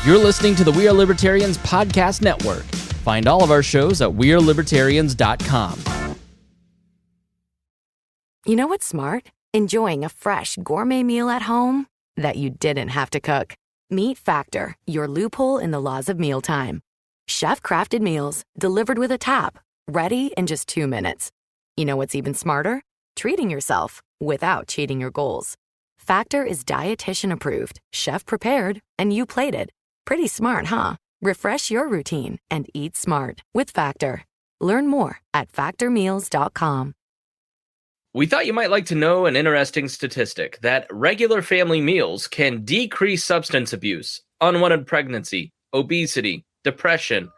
You're listening to the We Are Libertarians Podcast Network. Find all of our shows at wearelibertarians.com. You know what's smart? Enjoying a fresh gourmet meal at home that you didn't have to cook. Meet Factor, your loophole in the laws of mealtime. Chef-crafted meals delivered with a tap, ready in just 2 minutes. You know what's even smarter? Treating yourself without cheating your goals. Factor is dietitian approved, chef prepared, and you plated. Pretty smart, huh? Refresh your routine and eat smart with Factor. Learn more at factormeals.com. We thought you might like to know an interesting statistic that regular family meals can decrease substance abuse, unwanted pregnancy, obesity, depression,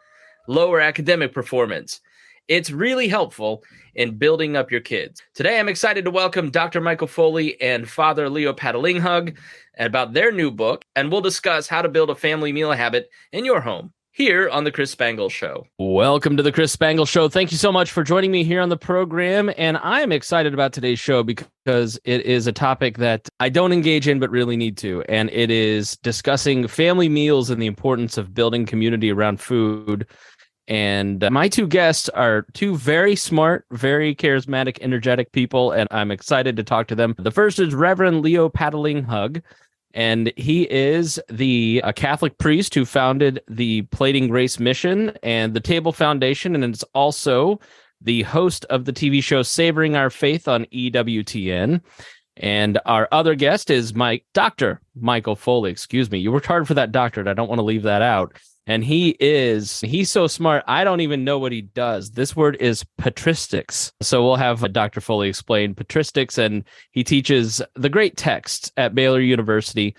lower academic performance. It's really helpful in building up your kids. Today, I'm excited to welcome Dr. Michael Foley and Father Leo Patalinghug about their new book, and we'll discuss how to build a family meal habit in your home here on The Chris Spangle Show. Welcome to The Chris Spangle Show. Thank you so much for joining me here on the program, and I'm excited about today's show because it is a topic that I don't engage in but really need to, and it is discussing family meals and the importance of building community around food. And my two guests are two very smart, very charismatic, energetic people, and I'm excited to talk to them. The first is Reverend Leo Patalinghug, and he is a Catholic priest who founded the Plating Grace Mission and the Table Foundation, and is also the host of the TV show Savoring Our Faith on EWTN. And our other guest is Dr. Michael Foley. Excuse me, you worked hard for that doctorate. I don't want to leave that out. And he's so smart, I don't even know what he does. This word is patristics. So we'll have Dr. Foley explain patristics, and he teaches the great texts at Baylor University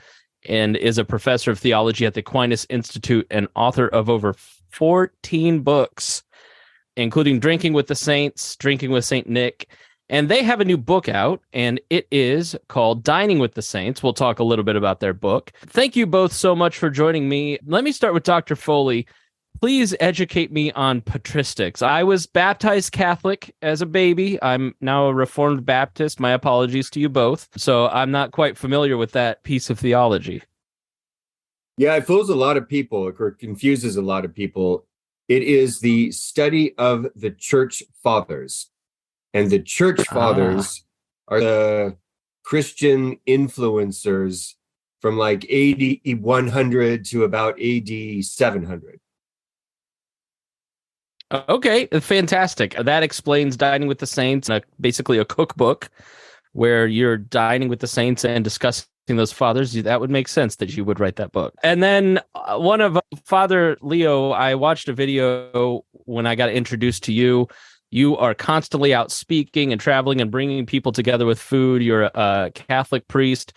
and is a professor of theology at the Aquinas Institute and author of over 14 books, including Drinking with the Saints, Drinking with St. Nick. And they have a new book out, and it is called Dining with the Saints. We'll talk a little bit about their book. Thank you both so much for joining me. Let me start with Dr. Foley. Please educate me on patristics. I was baptized Catholic as a baby. I'm now a Reformed Baptist. My apologies to you both. So I'm not quite familiar with that piece of theology. Yeah, it fools a lot of people, or confuses a lot of people. It is the study of the church fathers. And the church fathers are the Christian influencers from like AD 100 to about AD 700. Okay, fantastic. That explains Dining with the Saints, basically a cookbook where you're dining with the saints and discussing those fathers. That would make sense that you would write that book. And then one of Father Leo, I watched a video when I got introduced to you. You are constantly out speaking and traveling and bringing people together with food. You're a Catholic priest.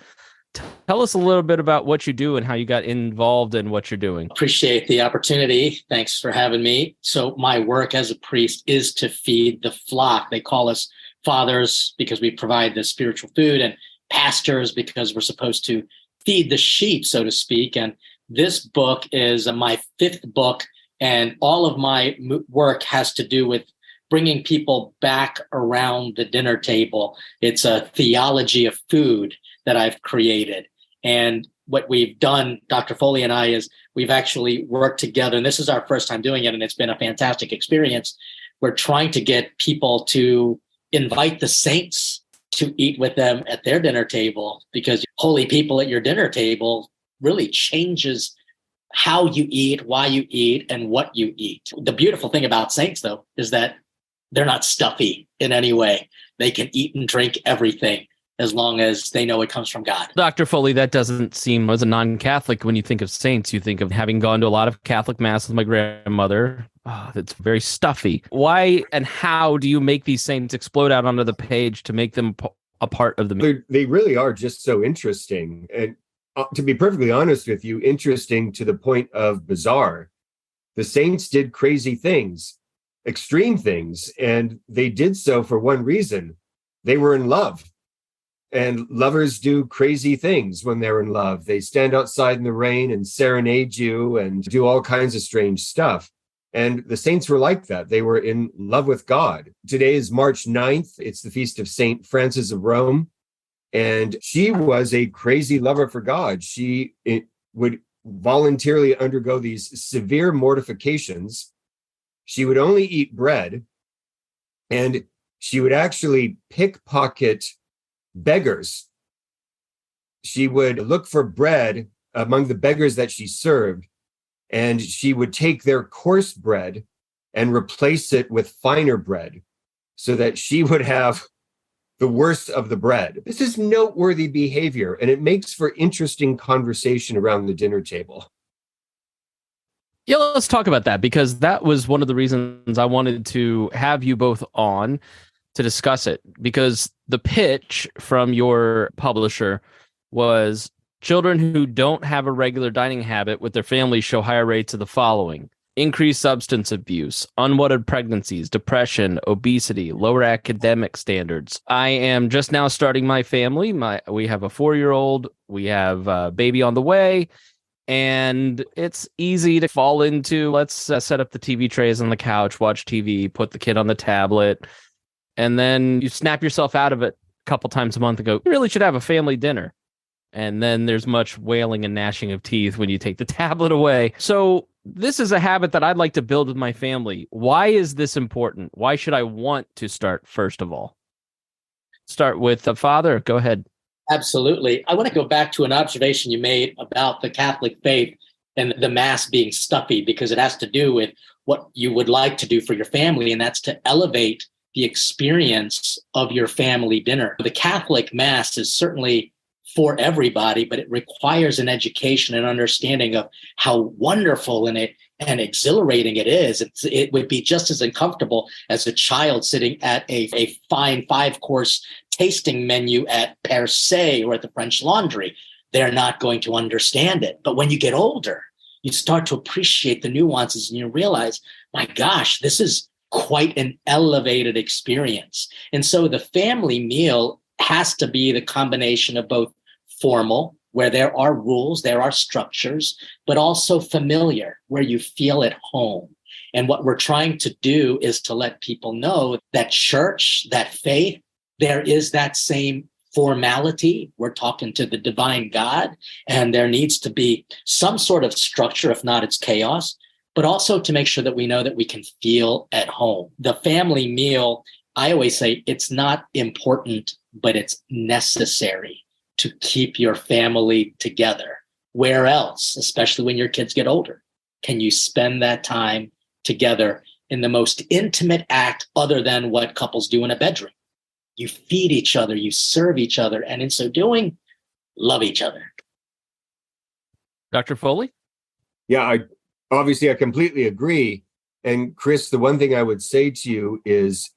Tell us a little bit about what you do and how you got involved in what you're doing. Appreciate the opportunity. Thanks for having me. So my work as a priest is to feed the flock. They call us fathers because we provide the spiritual food, and pastors because we're supposed to feed the sheep, so to speak. And this book is my fifth book, and all of my work has to do with bringing people back around the dinner table. It's a theology of food that I've created. And what we've done, Dr. Foley and I, is we've actually worked together. And this is our first time doing it, and it's been a fantastic experience. We're trying to get people to invite the saints to eat with them at their dinner table, because holy people at your dinner table really changes how you eat, why you eat, and what you eat. The beautiful thing about saints, though, is that they're not stuffy in any way. They can eat and drink everything as long as they know it comes from God. Dr. Foley, that doesn't seem, as a non-Catholic, when you think of saints, you think of having gone to a lot of Catholic Mass with my grandmother. Oh, that's very stuffy. Why and how do you make these saints explode out onto the page to make them a part of the meal? They really are just so interesting. And to be perfectly honest with you, interesting to the point of bizarre. The saints did crazy things, extreme things, and they did so for one reason. They were in love. And lovers do crazy things when they're in love. They stand outside in the rain and serenade you and do all kinds of strange stuff. And the saints were like that. They were in love with God. Today is March 9th. It's the feast of St. Francis of Rome. And she was a crazy lover for God. She would voluntarily undergo these severe mortifications. She would only eat bread, and she would actually pickpocket beggars. She would look for bread among the beggars that she served, and she would take their coarse bread and replace it with finer bread so that she would have the worst of the bread. This is noteworthy behavior, and it makes for interesting conversation around the dinner table. Yeah, let's talk about that, because that was one of the reasons I wanted to have you both on to discuss it, because the pitch from your publisher was children who don't have a regular dining habit with their families show higher rates of the following: increased substance abuse, unwanted pregnancies, depression, obesity, lower academic standards. I am just now starting my family. We have a 4-year-old, we have a baby on the way, and it's easy to fall into, let's set up the TV trays on the couch, watch TV, put the kid on the tablet, and then you snap yourself out of it a couple times a month and go, you really should have a family dinner. And then there's much wailing and gnashing of teeth when you take the tablet away. So this is a habit that I'd like to build with my family. Why is this important? Why should I want to start, first of all? Start with the father. Go ahead. Absolutely. I want to go back to an observation you made about the Catholic faith and the Mass being stuffy, because it has to do with what you would like to do for your family, and that's to elevate the experience of your family dinner. The Catholic Mass is certainly for everybody, but it requires an education and understanding of how wonderful and exhilarating it is. It would be just as uncomfortable as a child sitting at a fine 5-course tasting menu at Per Se or at the French Laundry. They're not going to understand it. But when you get older, you start to appreciate the nuances and you realize, my gosh, this is quite an elevated experience. And so the family meal has to be the combination of both formal, where there are rules, there are structures, but also familiar, where you feel at home. And what we're trying to do is to let people know that church, that faith, there is that same formality. We're talking to the divine God, and there needs to be some sort of structure. If not, it's chaos, but also to make sure that we know that we can feel at home. The family meal, I always say it's not important, but it's necessary to keep your family together. Where else, especially when your kids get older, can you spend that time together in the most intimate act other than what couples do in a bedroom? You feed each other, you serve each other, and in so doing, love each other. Dr. Foley? Yeah, I completely agree. And Chris, the one thing I would say to you is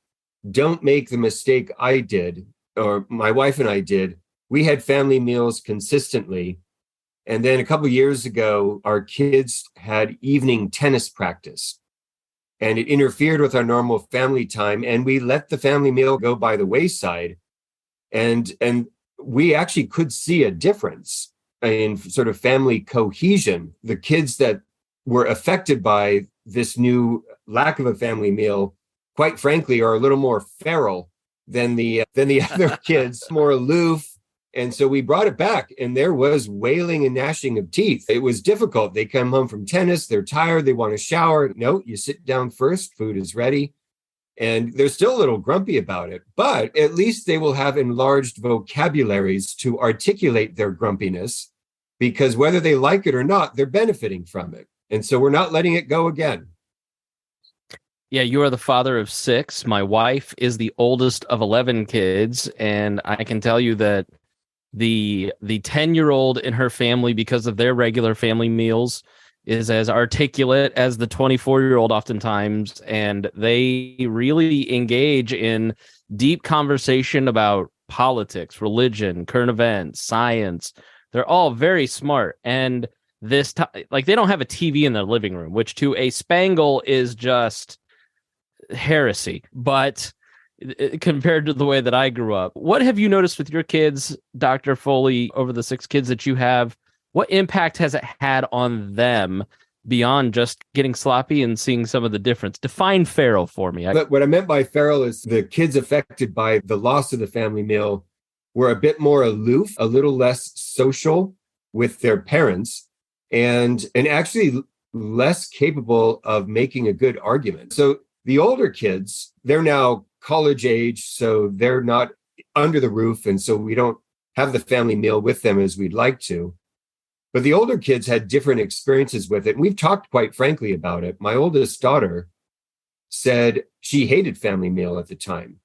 don't make the mistake I did, or my wife and I did. We had family meals consistently. And then a couple of years ago, our kids had evening tennis practice. And it interfered with our normal family time. And we let the family meal go by the wayside. And we actually could see a difference in sort of family cohesion. The kids that were affected by this new lack of a family meal, quite frankly, are a little more feral than the other kids, more aloof. And so we brought it back, and there was wailing and gnashing of teeth. It was difficult. They come home from tennis, they're tired, they want to shower. No, you sit down first, food is ready. And they're still a little grumpy about it, but at least they will have enlarged vocabularies to articulate their grumpiness, because whether they like it or not, they're benefiting from it. And so we're not letting it go again. Yeah, you are the father of 6. My wife is the oldest of 11 kids, and I can tell you that the 10-year-old in her family, because of their regular family meals, is as articulate as the 24-year-old oftentimes, and they really engage in deep conversation about politics, religion, current events, science. They're all very smart, and they don't have a TV in their living room, which to a Spangle is just heresy, but compared to the way that I grew up. What have you noticed with your kids, Dr. Foley, over the 6 kids that you have? What impact has it had on them beyond just getting sloppy and seeing some of the difference? Define feral for me. What I meant by feral is the kids affected by the loss of the family meal were a bit more aloof, a little less social with their parents. and actually less capable of making a good argument. So the older kids, they're now college age, so they're not under the roof, and so we don't have the family meal with them as we'd like to. But the older kids had different experiences with it. And we've talked quite frankly about it. My oldest daughter said she hated family meal at the time,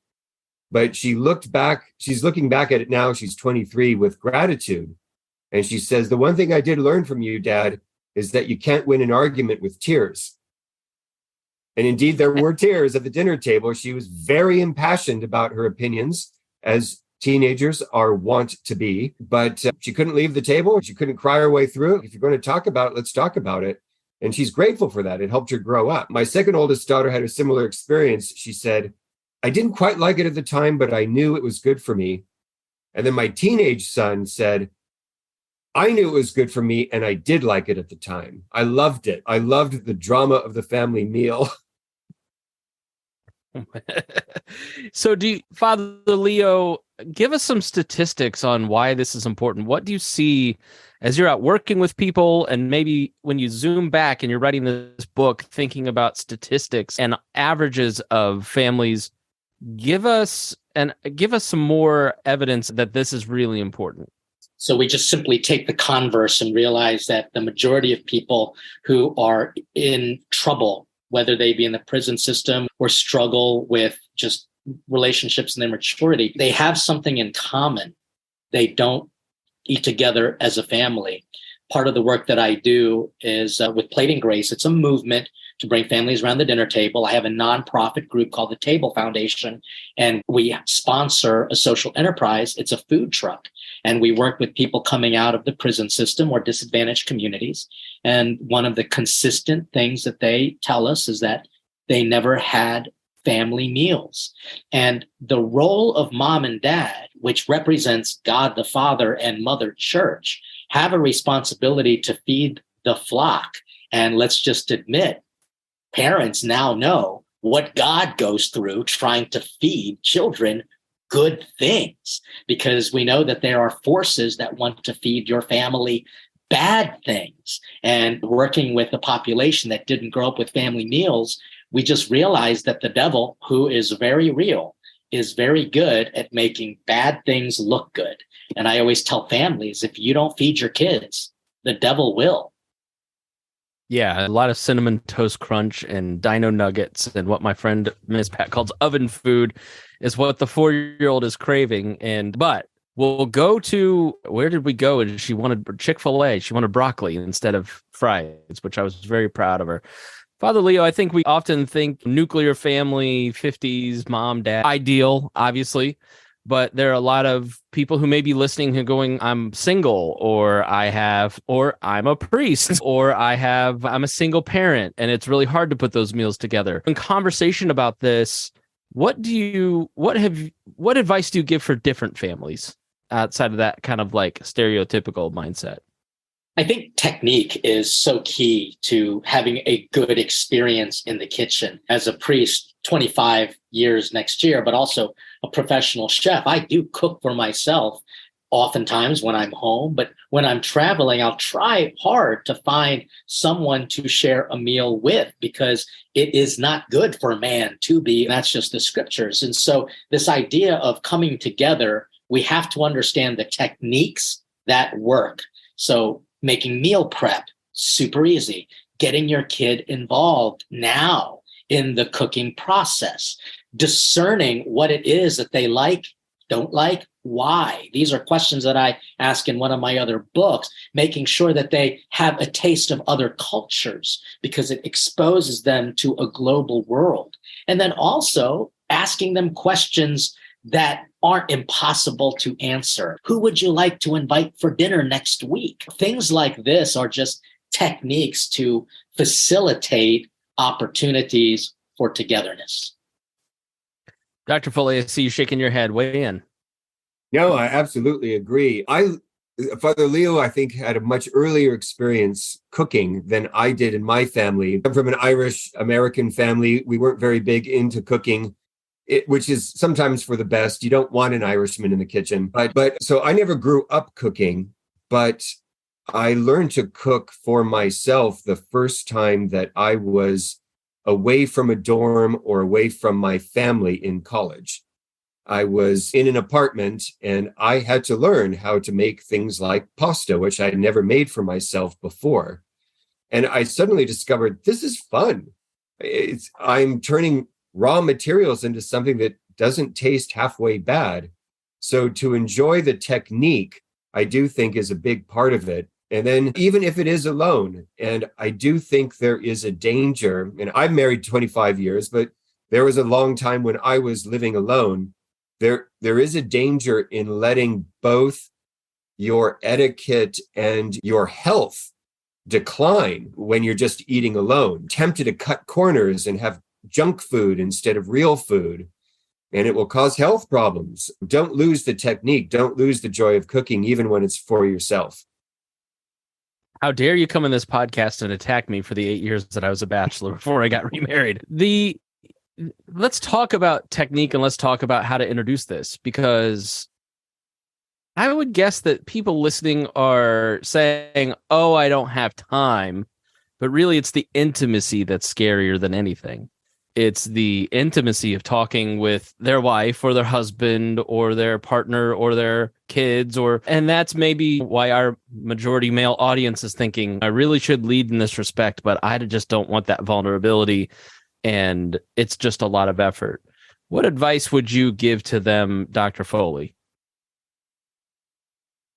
but she's looking back at it now, she's 23, with gratitude. And she says, the one thing I did learn from you, Dad, is that you can't win an argument with tears. And indeed, there were tears at the dinner table. She was very impassioned about her opinions, as teenagers are wont to be, but she couldn't leave the table. She couldn't cry her way through it. If you're going to talk about it, let's talk about it. And she's grateful for that. It helped her grow up. My second oldest daughter had a similar experience. She said, I didn't quite like it at the time, but I knew it was good for me. And then my teenage son said, I knew it was good for me, and I did like it at the time. I loved it. I loved the drama of the family meal. So Father Leo, give us some statistics on why this is important. What do you see as you're out working with people, and maybe when you zoom back and you're writing this book, thinking about statistics and averages of families? Give us some more evidence that this is really important. So we just simply take the converse and realize that the majority of people who are in trouble, whether they be in the prison system or struggle with just relationships and their maturity, they have something in common. They don't eat together as a family. Part of the work that I do is with Plating Grace. It's a movement to bring families around the dinner table. I have a nonprofit group called the Table Foundation, and we sponsor a social enterprise. It's a food truck, and we work with people coming out of the prison system or disadvantaged communities. And one of the consistent things that they tell us is that they never had family meals. And the role of mom and dad, which represents God the Father and Mother Church, have a responsibility to feed the flock. And let's just admit, parents now know what God goes through trying to feed children good things, because we know that there are forces that want to feed your family bad things. And working with a population that didn't grow up with family meals, we just realized that the devil, who is very real, is very good at making bad things look good. And I always tell families, if you don't feed your kids, the devil will. Yeah, a lot of Cinnamon Toast Crunch and Dino Nuggets, and what my friend Ms. Pat calls oven food is what the 4-year-old is craving. But we'll go to, where did we go? And she wanted Chick-fil-A. She wanted broccoli instead of fries, which I was very proud of her. Father Leo, I think we often think nuclear family, 50s, mom, dad, ideal, obviously. But there are a lot of people who may be listening who going, I'm single, or I'm a priest, or I'm a single parent, and it's really hard to put those meals together. In conversation about this, what advice do you give for different families outside of that kind of like stereotypical mindset? I think technique is so key to having a good experience in the kitchen. As a priest, 25 years next year, but also a professional chef, I do cook for myself oftentimes when I'm home, but when I'm traveling, I'll try hard to find someone to share a meal with, because it is not good for man to be. That's just the scriptures. And so this idea of coming together, we have to understand the techniques that work. So making meal prep, super easy. Getting your kid involved now in the cooking process. Discerning what it is that they like, don't like, why. These are questions that I ask in one of my other books. Making sure that they have a taste of other cultures, because it exposes them to a global world. And then also asking them questions that aren't impossible to answer. Who would you like to invite for dinner next week? Things like this are just techniques to facilitate opportunities for togetherness. Dr. Foley, I see you shaking your head. Weigh in. No, I absolutely agree. Father Leo, I think, had a much earlier experience cooking than I did in my family. I'm from an Irish American family. We weren't very big into cooking, which is sometimes for the best. You don't want an Irishman in the kitchen. But so I never grew up cooking, but I learned to cook for myself the first time that I was away from a dorm or away from my family in college. I was in an apartment and I had to learn how to make things like pasta, which I had never made for myself before. And I suddenly discovered this is fun. I'm turning raw materials into something that doesn't taste halfway bad. So to enjoy the technique, I do think is a big part of it. And then even if it is alone, and I do think there is a danger, and I'm married 25 years, but there was a long time when I was living alone. There is a danger in letting both your etiquette and your health decline when you're just eating alone, tempted to cut corners and have junk food instead of real food. And it will cause health problems. Don't lose the technique. Don't lose the joy of cooking, even when it's for yourself. How dare you come on this podcast and attack me for the 8 years that I was a bachelor before I got remarried? Let's talk about technique and let's talk about how to introduce this, because I would guess that people listening are saying, oh, I don't have time. But really, it's the intimacy that's scarier than anything. It's the intimacy of talking with their wife or their husband or their partner or their kids, and that's maybe why our majority male audience is thinking, I really should lead in this respect, but I just don't want that vulnerability. And it's just a lot of effort. What advice would you give to them, Dr. Foley?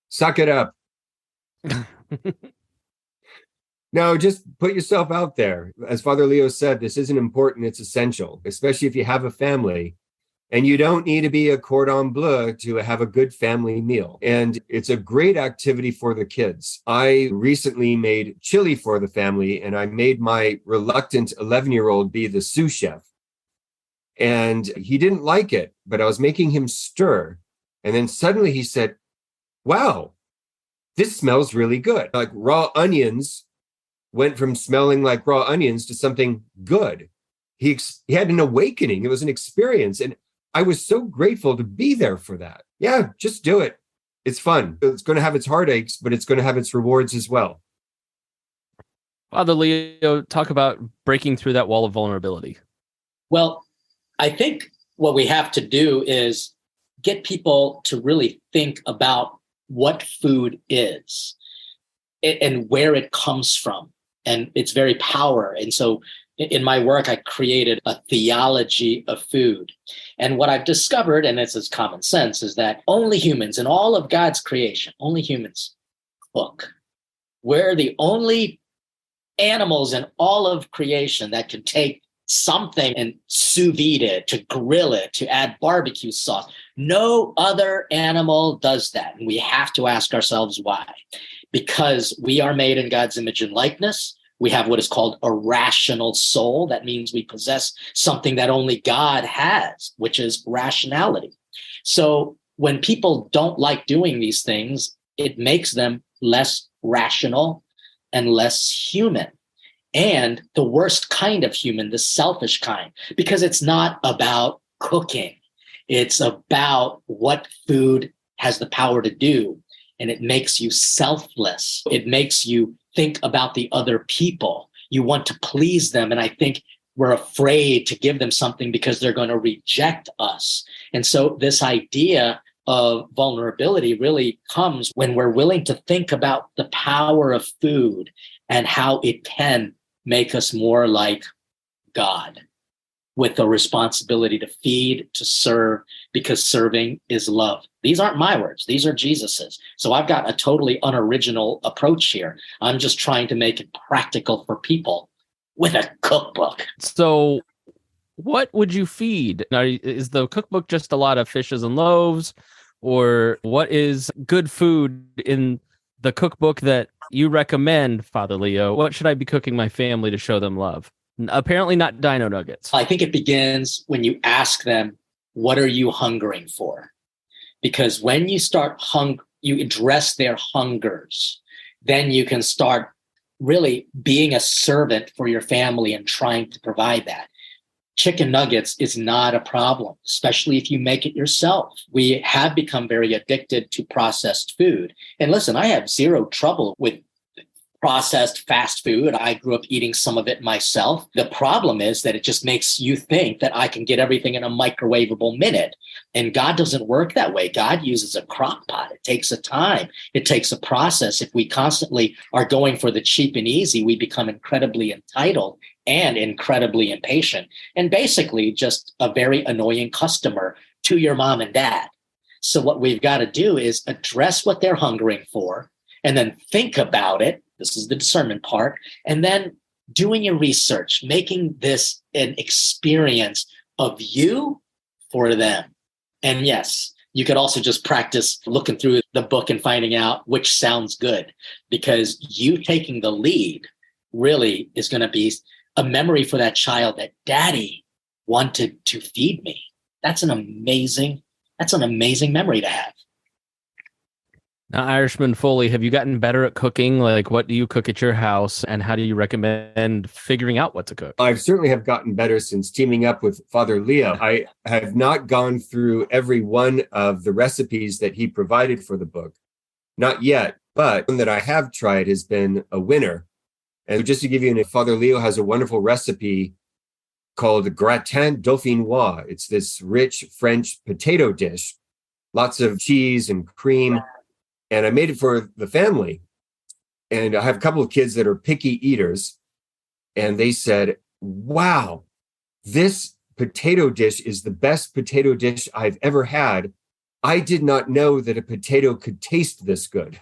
Suck it up. No, just put yourself out there. As Father Leo said, this isn't important, it's essential, especially if you have a family. And you don't need to be a cordon bleu to have a good family meal. And it's a great activity for the kids. I recently made chili for the family, and I made my reluctant 11-year-old be the sous chef. And he didn't like it, but I was making him stir. And then suddenly he said, wow, this smells really good. Like raw onions went from smelling like raw onions to something good. He had an awakening. It was an experience. And I was so grateful to be there for that. Yeah, just do it. It's fun. It's going to have its heartaches, but it's going to have its rewards as well. Father Leo, talk about breaking through that wall of vulnerability. Well, I think what we have to do is get people to really think about what food is and where it comes from and its very power. And so in my work, I created a theology of food. And what I've discovered, and this is common sense, is that only humans in all of God's creation, only humans cook. We're the only animals in all of creation that can take something and sous vide it, to grill it, to add barbecue sauce. No other animal does that. And we have to ask ourselves why. Because we are made in God's image and likeness. We have what is called a rational soul. That means we possess something that only God has, which is rationality. So when people don't like doing these things, it makes them less rational and less human. And the worst kind of human, the selfish kind, because it's not about cooking. It's about what food has the power to do. And it makes you selfless. It makes you think about the other people. You want to please them. And I think we're afraid to give them something because they're going to reject us. And so this idea of vulnerability really comes when we're willing to think about the power of food and how it can make us more like God, with the responsibility to feed, to serve, because serving is love. These aren't my words. These are Jesus's. So I've got a totally unoriginal approach here. I'm just trying to make it practical for people with a cookbook. So what would you feed? Now, is the cookbook just a lot of fishes and loaves? Or what is good food in the cookbook that you recommend, Father Leo? What should I be cooking my family to show them love? Apparently not dino nuggets. I think it begins when you ask them, what are you hungering for? Because when you start you address their hungers, then you can start really being a servant for your family and trying to provide that. chicken nuggets is not a problem, especially if you make it yourself. We have become very addicted to processed food. And listen, I have zero trouble with processed fast food. I grew up eating some of it myself. The problem is that it just makes you think that I can get everything in a microwavable minute. And God doesn't work that way. God uses a crock pot. It takes a time. It takes a process. If we constantly are going for the cheap and easy, we become incredibly entitled and incredibly impatient, and basically just a very annoying customer to your mom and dad. So what we've got to do is address what they're hungering for, and then think about it. This is the discernment part. And then doing your research, making this an experience of you for them. And yes, you could also just practice looking through the book and finding out which sounds good, because you taking the lead really is going to be a memory for that child that daddy wanted to feed me. That's an amazing memory to have. Now, Irishman Foley, have you gotten better at cooking? Like, what do you cook at your house, and how do you recommend figuring out what to cook? I certainly have gotten better since teaming up with Father Leo. I have not gone through every one of the recipes that he provided for the book, not yet, but one that I have tried has been a winner. And just to give you Father Leo has a wonderful recipe called gratin dauphinois. It's this rich French potato dish, lots of cheese and cream. And I made it for the family. And I have a couple of kids that are picky eaters. And they said, wow, this potato dish is the best potato dish I've ever had. I did not know that a potato could taste this good.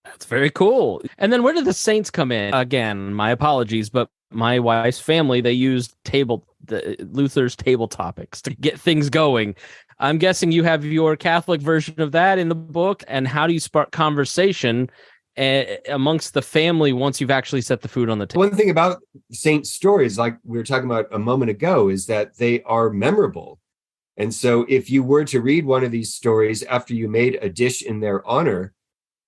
That's very cool. And then where do the saints come in? Again, my apologies, but my wife's family, they used Luther's table topics to get things going. I'm guessing you have your Catholic version of that in the book. And how do you spark conversation amongst the family once you've actually set the food on the table? One thing about saint stories, like we were talking about a moment ago, is that they are memorable. And so if you were to read one of these stories after you made a dish in their honor,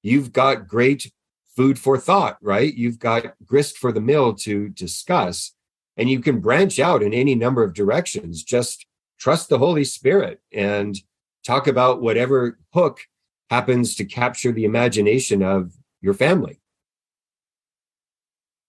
you've got great food for thought, right? You've got grist for the mill to discuss, and you can branch out in any number of directions. Just trust the Holy Spirit and talk about whatever hook happens to capture the imagination of your family.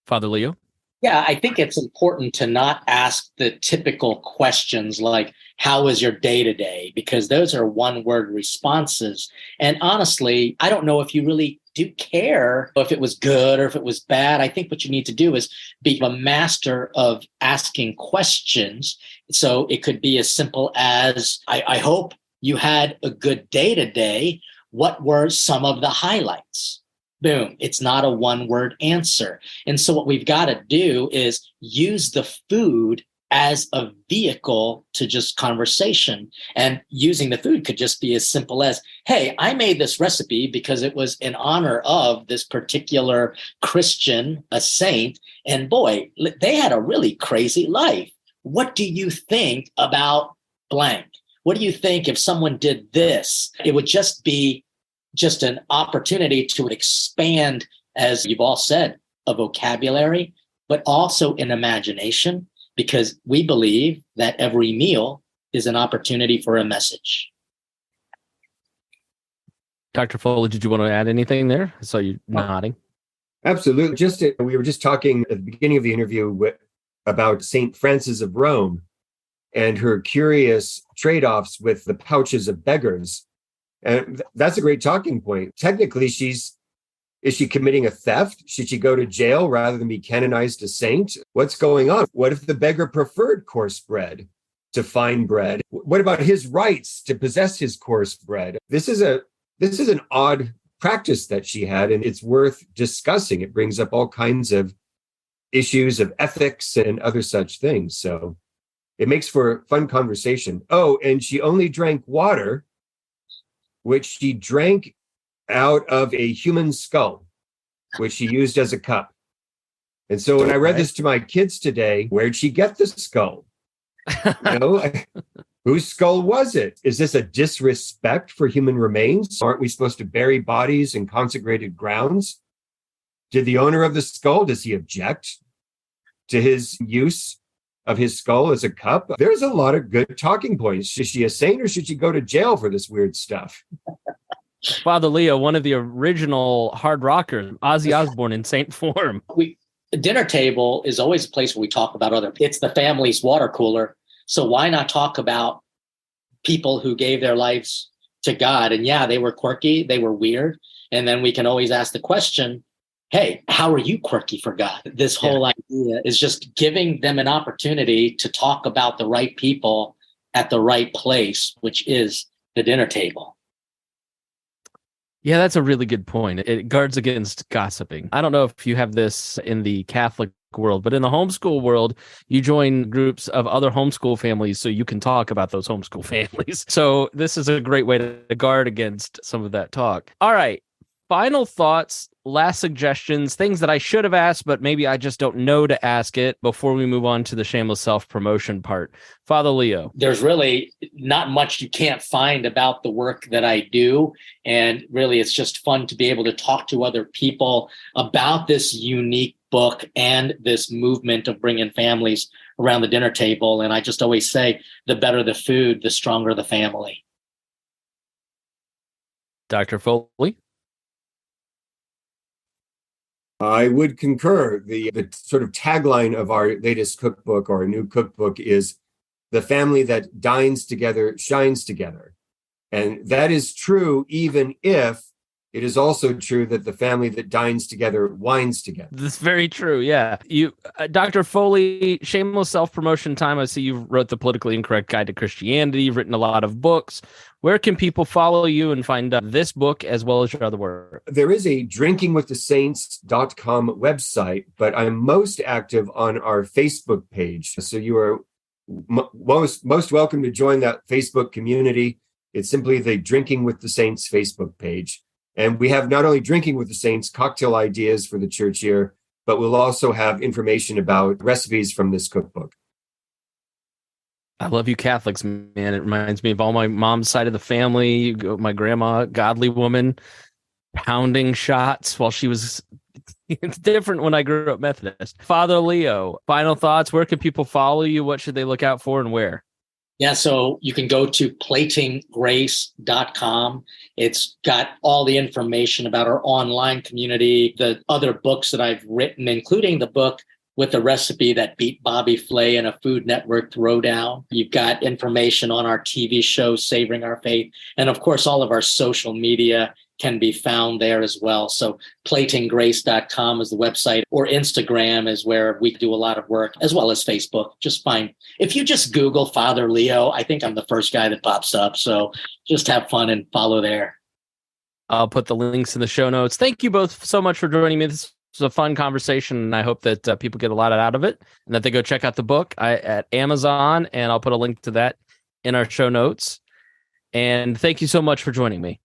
Father Leo? Yeah, I think it's important to not ask the typical questions like, how was your day today? Because those are one-word responses. And honestly, I don't know if you really do care if it was good or if it was bad. I think what you need to do is be a master of asking questions. So it could be as simple as, I hope you had a good day today. What were some of the highlights? Boom. It's not a one-word answer. And so what we've got to do is use the food as a vehicle to just conversation. And using the food could just be as simple as, hey, I made this recipe because it was in honor of this particular Christian, a saint, and boy, they had a really crazy life. What do you think about blank? What do you think if someone did this? It would just be just an opportunity to expand, as you've all said, a vocabulary, but also an imagination, because we believe that every meal is an opportunity for a message. Dr. Foley, did you want to add anything there? I saw you nodding. Absolutely. We were just talking at the beginning of the interview about St. Francis of Rome and her curious trade-offs with the pouches of beggars. And that's a great talking point. Technically, is she committing a theft? Should she go to jail rather than be canonized a saint? What's going on? What if the beggar preferred coarse bread to fine bread? What about his rights to possess his coarse bread? This is an odd practice that she had, and it's worth discussing. It brings up all kinds of issues of ethics and other such things. So it makes for fun conversation. Oh, and she only drank water, which she drank out of a human skull, which she used as a cup. And so when I read this to my kids today, where'd she get the skull? Whose skull was it? Is this a disrespect for human remains? Aren't we supposed to bury bodies in consecrated grounds? Did the owner of the skull, does he object? to his use of his skull as a cup. There's a lot of good talking points. Is she a saint or should she go to jail for this weird stuff? Father Leo, one of the original hard rockers, Ozzy Osbourne in saint form. The dinner table is always a place where we talk about it's the family's water cooler. So why not talk about people who gave their lives to God? And yeah, they were quirky, they were weird. And then we can always ask the question, hey, how are you quirky for God? This whole idea is just giving them an opportunity to talk about the right people at the right place, which is the dinner table. Yeah, that's a really good point. It guards against gossiping. I don't know if you have this in the Catholic world, but in the homeschool world, you join groups of other homeschool families so you can talk about those homeschool families. So this is a great way to guard against some of that talk. All right. Final thoughts, last suggestions, things that I should have asked, but maybe I just don't know to ask it before we move on to the shameless self-promotion part. Father Leo. There's really not much you can't find about the work that I do. And really, it's just fun to be able to talk to other people about this unique book and this movement of bringing families around the dinner table. And I just always say, the better the food, the stronger the family. Dr. Foley. I would concur. The sort of tagline of our latest cookbook or new cookbook is the family that dines together shines together. And that is true even if it is also true that the family that dines together wines together. That's very true. Yeah. You, Dr. Foley, shameless self-promotion time. I see you wrote The Politically Incorrect Guide to Christianity. You've written a lot of books. Where can people follow you and find this book as well as your other work? There is a drinkingwiththesaints.com website, but I'm most active on our Facebook page. So you are most welcome to join that Facebook community. It's simply the Drinking with the Saints Facebook page. And we have not only Drinking with the Saints, cocktail ideas for the church year, but we'll also have information about recipes from this cookbook. I love you Catholics, man. It reminds me of all my mom's side of the family. My grandma, godly woman, pounding shots while she was... It's different when I grew up Methodist. Father Leo, final thoughts. Where can people follow you? What should they look out for and where? Yeah, so you can go to platinggrace.com. It's got all the information about our online community, the other books that I've written, including the book with the recipe that beat Bobby Flay in a Food Network throwdown. You've got information on our TV show, Savoring Our Faith. And of course, all of our social media can be found there as well. So platinggrace.com is the website, or Instagram is where we do a lot of work, as well as Facebook. Just find, if you just Google Father Leo, I think I'm the first guy that pops up. So just have fun and follow there. I'll put the links in the show notes. Thank you both so much for joining me. This was a fun conversation, and I hope that people get a lot out of it and that they go check out the book at Amazon, and I'll put a link to that in our show notes. And thank you so much for joining me.